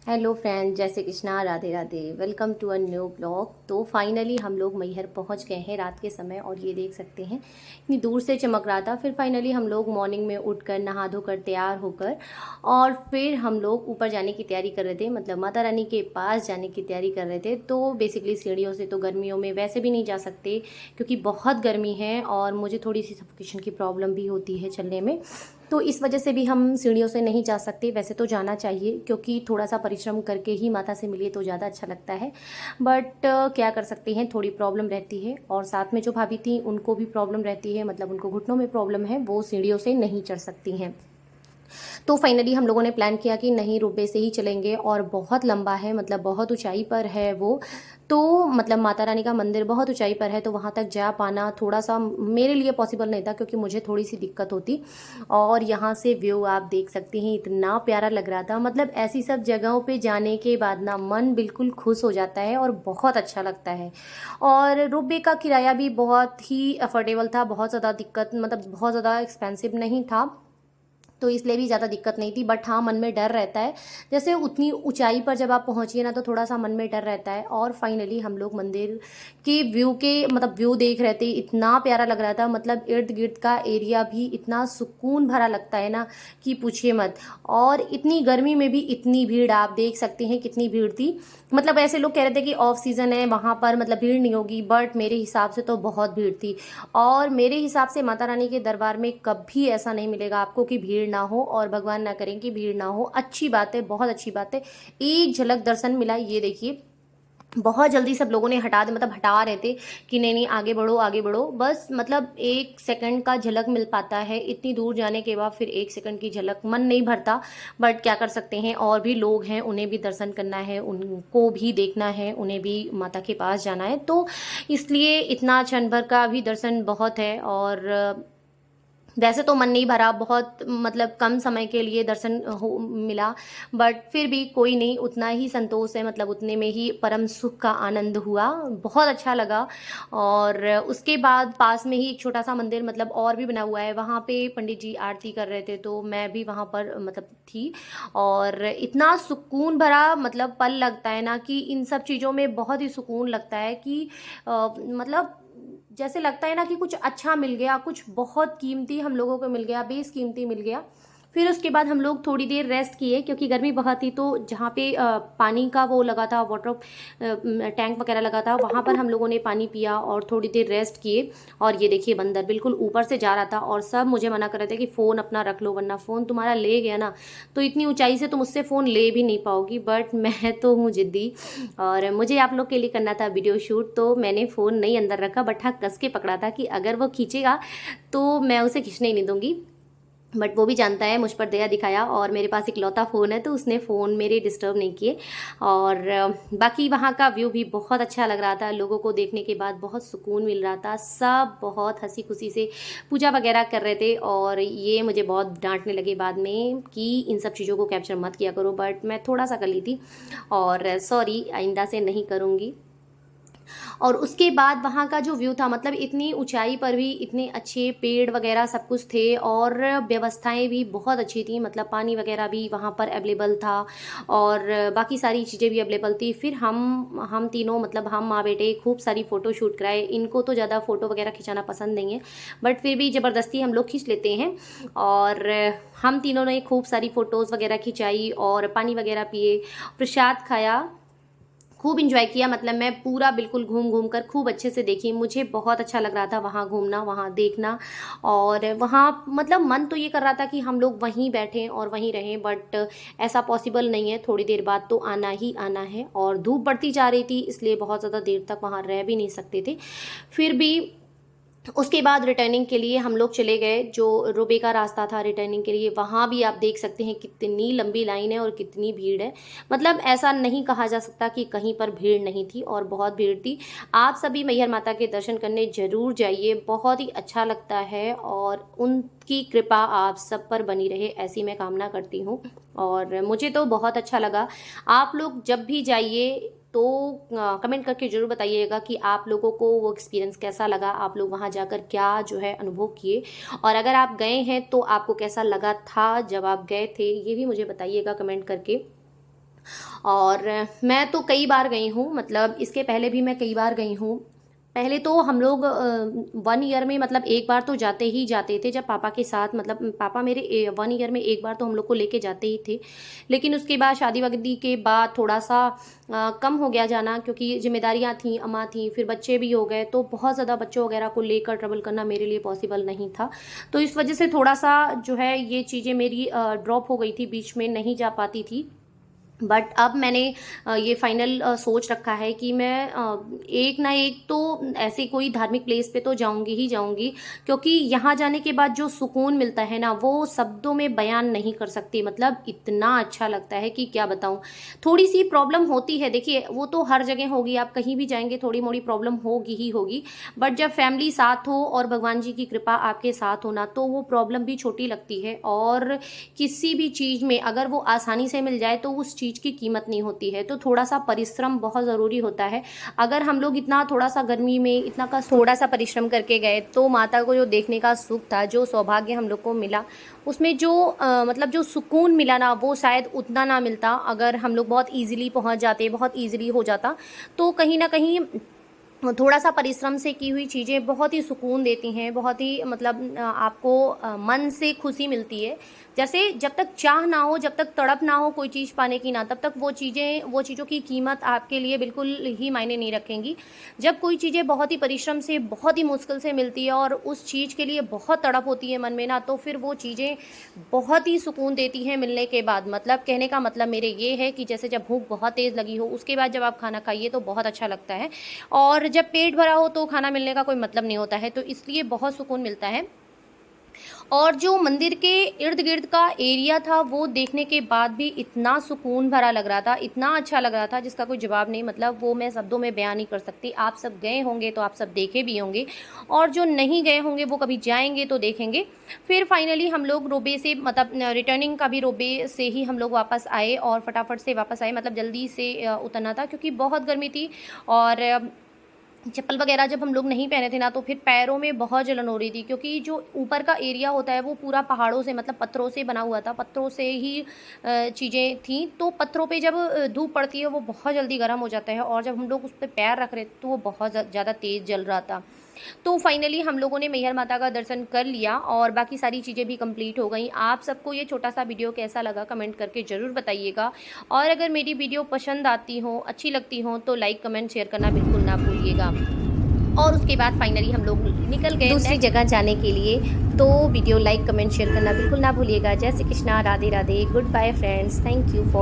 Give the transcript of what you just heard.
Hello friend, जय Shri Krishna, Radhe Radhe. Welcome to a new blog. तो finally हम लोग मैहर पहुंच गए हैं रात के समय, और ये देख सकते हैं इतनी दूर से चमक रहा था। फिर फाइनली हम लोग मॉर्निंग में उठकर नहा धोकर तैयार होकर और फिर हम लोग ऊपर जाने की तैयारी कर रहे थे, मतलब माता रानी के पास जाने की तैयारी कर रहे थे। तो बेसिकली सीढ़ियों से तो गर्मियों में वैसे भी नहीं जा सकते, क्योंकि बहुत गर्मी है और मुझे थोड़ी सी सफोकेशन की प्रॉब्लम भी होती है चलने में। तो इस वजह से भी हम सीढ़ियों से नहीं जा सकते। वैसे तो जाना चाहिए, क्योंकि थोड़ा सा परिश्रम करके ही माता से मिलिए तो ज़्यादा अच्छा लगता है। बट क्या कर सकते हैं, थोड़ी प्रॉब्लम रहती है। और साथ में जो भाभी थी उनको भी प्रॉब्लम रहती है, मतलब उनको घुटनों में प्रॉब्लम है, वो सीढ़ियों से नहीं चढ़ सकती हैं। तो फाइनली हम लोगों ने प्लान किया कि नहीं, रोपवे से ही चलेंगे। और बहुत लंबा है, मतलब बहुत ऊंचाई पर है वो। तो मतलब माता रानी का मंदिर बहुत ऊंचाई पर है, तो वहाँ तक जा पाना थोड़ा सा मेरे लिए पॉसिबल नहीं था, क्योंकि मुझे थोड़ी सी दिक्कत होती। और यहाँ से व्यू आप देख सकते हैं, इतना प्यारा लग रहा था। मतलब ऐसी सब जगहों पे जाने के बाद ना मन बिल्कुल खुश हो जाता है और बहुत अच्छा लगता है। और रोपवे का किराया भी बहुत ही अफोर्डेबल था, बहुत ज़्यादा दिक्कत, मतलब बहुत ज़्यादा एक्सपेंसिव नहीं था। तो इसलिए भी ज़्यादा दिक्कत नहीं थी। बट हाँ, मन में डर रहता है। जैसे उतनी ऊंचाई पर जब आप पहुंचिए ना, तो थोड़ा सा मन में डर रहता है। और फाइनली हम लोग मंदिर के व्यू के मतलब व्यू देख रहे थे, इतना प्यारा लग रहा था। मतलब इर्द गिर्द का एरिया भी इतना सुकून भरा लगता है ना, कि पूछिए मत। और इतनी गर्मी में भी इतनी भीड़, आप देख सकते हैं कितनी भीड़ थी। मतलब ऐसे लोग कह रहे थे कि ऑफ सीज़न है वहाँ पर, मतलब भीड़ नहीं होगी, बट मेरे हिसाब से तो बहुत भीड़ थी। और मेरे हिसाब से माता रानी के दरबार में कभी ऐसा नहीं मिलेगा आपको कि भीड़ ना हो, और भगवान ना करें कि भीड़ ना हो। अच्छी बात है, बहुत अच्छी बात है। एक झलक दर्शन मिला, ये देखिए। बहुत जल्दी सब लोगों ने हटा दे, मतलब हटा रहे थे कि नहीं नहीं, आगे बढ़ो आगे बढ़ो। बस मतलब 1 सेकंड का झलक मिल पाता है, इतनी दूर जाने के बाद फिर 1 सेकंड की झलक, मन नहीं भरता। बट क्या कर सकते हैं, और भी लोग हैं, उन्हें भी दर्शन करना है, उनको भी देखना है, उन्हें भी माता के पास जाना है। तो इसलिए इतना क्षण भर का भी दर्शन बहुत है। और वैसे तो मन नहीं भरा, बहुत मतलब कम समय के लिए दर्शन हो मिला। बट फिर भी कोई नहीं, उतना ही संतोष है, मतलब उतने में ही परम सुख का आनंद हुआ। बहुत अच्छा लगा। और उसके बाद पास में ही एक छोटा सा मंदिर, मतलब और भी बना हुआ है, वहाँ पे पंडित जी आरती कर रहे थे, तो मैं भी वहाँ पर मतलब थी। और इतना सुकून भरा मतलब पल लगता है ना, कि इन सब चीज़ों में बहुत ही सुकून लगता है कि मतलब जैसे लगता है ना कि कुछ अच्छा मिल गया, कुछ बहुत कीमती हम लोगों को मिल गया, बेस कीमती मिल गया। फिर उसके बाद हम लोग थोड़ी देर रेस्ट किए, क्योंकि गर्मी बहुत थी। तो जहाँ पे पानी का वो लगा था, वाटर टैंक वगैरह लगा था, वहाँ पर हम लोगों ने पानी पिया और थोड़ी देर रेस्ट किए। और ये देखिए, बंदर बिल्कुल ऊपर से जा रहा था, और सब मुझे मना कर रहे थे कि फ़ोन अपना रख लो, वरना फ़ोन तुम्हारा ले गया ना, तो इतनी ऊंचाई से तुम उससे फ़ोन ले भी नहीं पाओगी। बट मैं तो हूँ जिद्दी, और मुझे आप लोग के लिए करना था वीडियो शूट, तो मैंने फ़ोन नहीं अंदर रखा, बट हाँ कस के पकड़ा था कि अगर वो खींचेगा तो मैं उसे खींचने ही नहीं दूंगी। बट वो भी जानता है, मुझ पर दया दिखाया, और मेरे पास इकलौता फ़ोन है, तो उसने फ़ोन मेरे डिस्टर्ब नहीं किए। और बाकी वहाँ का व्यू भी बहुत अच्छा लग रहा था। लोगों को देखने के बाद बहुत सुकून मिल रहा था, सब बहुत हंसी खुशी से पूजा वगैरह कर रहे थे। और ये मुझे बहुत डांटने लगे बाद में कि इन सब चीज़ों को कैप्चर मत किया करो, बट मैं थोड़ा सा कर ली थी। और सॉरी, आइंदा से नहीं करूँगी। और उसके बाद वहाँ का जो व्यू था, मतलब इतनी ऊंचाई पर भी इतने अच्छे पेड़ वगैरह सब कुछ थे, और व्यवस्थाएं भी बहुत अच्छी थी, मतलब पानी वगैरह भी वहाँ पर अवेलेबल था, और बाकी सारी चीज़ें भी अवेलेबल थी। फिर हम तीनों, मतलब हम माँ बेटे, खूब सारी फ़ोटो शूट कराए। इनको तो ज़्यादा फ़ोटो वगैरह खिंचाना पसंद नहीं है, बट फिर भी ज़बरदस्ती हम लोग खींच लेते हैं। और हम तीनों ने खूब सारी फ़ोटोज़ वगैरह खिंचाई, और पानी वगैरह पिए, प्रसाद खाया, खूब इंजॉय किया। मतलब मैं पूरा बिल्कुल घूम घूम कर खूब अच्छे से देखी, मुझे बहुत अच्छा लग रहा था वहाँ घूमना, वहाँ देखना। और वहाँ मतलब मन तो ये कर रहा था कि हम लोग वहीं बैठें और वहीं रहें, बट ऐसा पॉसिबल नहीं है, थोड़ी देर बाद तो आना ही आना है। और धूप बढ़ती जा रही थी, इसलिए बहुत ज़्यादा देर तक वहाँ रह भी नहीं सकते थे। फिर भी उसके बाद रिटर्निंग के लिए हम लोग चले गए, जो रोबे का रास्ता था रिटर्निंग के लिए, वहाँ भी आप देख सकते हैं कितनी लंबी लाइन है और कितनी भीड़ है। मतलब ऐसा नहीं कहा जा सकता कि कहीं पर भीड़ नहीं थी, और बहुत भीड़ थी। आप सभी मैहर माता के दर्शन करने जरूर जाइए, बहुत ही अच्छा लगता है, और उनकी कृपा आप सब पर बनी रहे, ऐसी मैं कामना करती हूँ। और मुझे तो बहुत अच्छा लगा। आप लोग जब भी जाइए तो कमेंट करके ज़रूर बताइएगा कि आप लोगों को वो एक्सपीरियंस कैसा लगा, आप लोग वहाँ जाकर क्या जो है अनुभव किए। और अगर आप गए हैं तो आपको कैसा लगा था जब आप गए थे, ये भी मुझे बताइएगा कमेंट करके। और मैं तो कई बार गई हूँ, मतलब इसके पहले भी मैं कई बार गई हूँ। पहले तो हम लोग 1 ईयर में मतलब एक बार तो जाते ही जाते थे जब पापा के साथ, मतलब पापा मेरे 1 ईयर में एक बार तो हम लोग को लेके जाते ही थे। लेकिन उसके बाद शादी-वादी के बाद थोड़ा-सा कम हो गया जाना, क्योंकि ज़िम्मेदारियाँ थीं, अम्मा थीं, फिर बच्चे भी हो गए, तो बहुत ज़्यादा बच्चों वगैरह को लेकर ट्रैवल करना मेरे लिए पॉसिबल नहीं था। तो इस वजह से थोड़ा-सा जो है ये चीज़ें मेरी ड्रॉप हो गई थी, बीच में नहीं जा पाती थी। बट अब मैंने ये फाइनल सोच रखा है कि मैं एक ना एक तो ऐसी कोई धार्मिक प्लेस पे तो जाऊंगी ही जाऊंगी, क्योंकि यहाँ जाने के बाद जो सुकून मिलता है ना, वो शब्दों में बयान नहीं कर सकती। मतलब इतना अच्छा लगता है कि क्या बताऊँ। थोड़ी सी प्रॉब्लम होती है, देखिए वो तो हर जगह होगी, आप कहीं भी जाएंगे थोड़ी मोड़ी प्रॉब्लम होगी ही होगी। बट जब फैमिली साथ हो और भगवान जी की कृपा आपके साथ हो ना, तो वो प्रॉब्लम भी छोटी लगती है। और किसी भी चीज़ में अगर वो आसानी से मिल जाए तो उस चीज़ की कीमत नहीं होती है। तो थोड़ा-सा परिश्रम बहुत ज़रूरी होता है। अगर हम लोग इतना थोड़ा-सा गर्मी में इतना का थोड़ा-सा परिश्रम करके गए, तो माता को जो देखने का सुख था, जो सौभाग्य हम लोग को मिला, उसमें जो मतलब जो सुकून मिला ना, वो शायद उतना ना मिलता अगर हम लोग बहुत ईज़िली पहुँच जाते, बहुत ईज़िली हो जाता। तो कहीं न कहीं थोड़ा-सा परिश्रम से की हुई चीज़ें बहुत ही सुकून देती हैं, बहुत ही मतलब आपको मन से खुशी मिलती है। जैसे जब तक चाह ना हो, जब तक तड़प ना हो कोई चीज़ पाने की ना, तब तक वो चीज़ों की कीमत आपके लिए बिल्कुल ही मायने नहीं रखेंगी। जब कोई चीज़ें बहुत ही परिश्रम से, बहुत ही मुश्किल से मिलती है और उस चीज़ के लिए बहुत तड़प होती है मन में ना, तो फिर वो चीज़ें बहुत ही सुकून देती हैं मिलने के बाद। मतलब कहने का मतलब मेरे ये है कि जैसे जब भूख बहुत तेज़ लगी हो, उसके बाद जब आप खाना खाइए तो बहुत अच्छा लगता है। और जब पेट भरा हो तो खाना मिलने का कोई मतलब नहीं होता है, तो इसलिए बहुत सुकून मिलता है। और जो मंदिर के इर्द-गिर्द का एरिया था, वो देखने के बाद भी इतना सुकून भरा लग रहा था, इतना अच्छा लग रहा था जिसका कोई जवाब नहीं। मतलब वो मैं शब्दों में बयान नहीं कर सकती। आप सब गए होंगे तो आप सब देखे भी होंगे, और जो नहीं गए होंगे वो कभी जाएँगे तो देखेंगे। फिर फाइनली हम लोग रोबे से, मतलब रिटर्निंग का भी रोबे से ही हम लोग वापस आए और फटाफट से वापस आए, मतलब जल्दी से उतरना था क्योंकि बहुत गर्मी थी। और चप्पल वगैरह जब हम लोग नहीं पहने थे ना, तो फिर पैरों में बहुत जलन हो रही थी, क्योंकि जो ऊपर का एरिया होता है वो पूरा पहाड़ों से, मतलब पत्थरों से बना हुआ था, पत्थरों से ही चीज़ें थी। तो पत्थरों पे जब धूप पड़ती है वो बहुत जल्दी गर्म हो जाता है, और जब हम लोग उस पे पैर रख रहे थे तो वो बहुत ज़्यादा तेज़ जल रहा था। तो फाइनली हम लोगों ने मैहर माता का दर्शन कर लिया और बाकी सारी चीज़ें भी कंप्लीट हो गई। आप सबको ये छोटा-सा वीडियो कैसा लगा कमेंट करके ज़रूर बताइएगा, और अगर मेरी वीडियो पसंद आती हो, अच्छी लगती हो, तो लाइक, कमेंट, शेयर करना बिल्कुल ना भूलिएगा। और उसके बाद फाइनली हम लोग निकल गए दूसरी जगह जाने के लिए। तो वीडियो लाइक, कमेंट, शेयर करना बिल्कुल ना भूलिएगा। जय Shri Krishna, Radhe Radhe, good bye friends, thank you for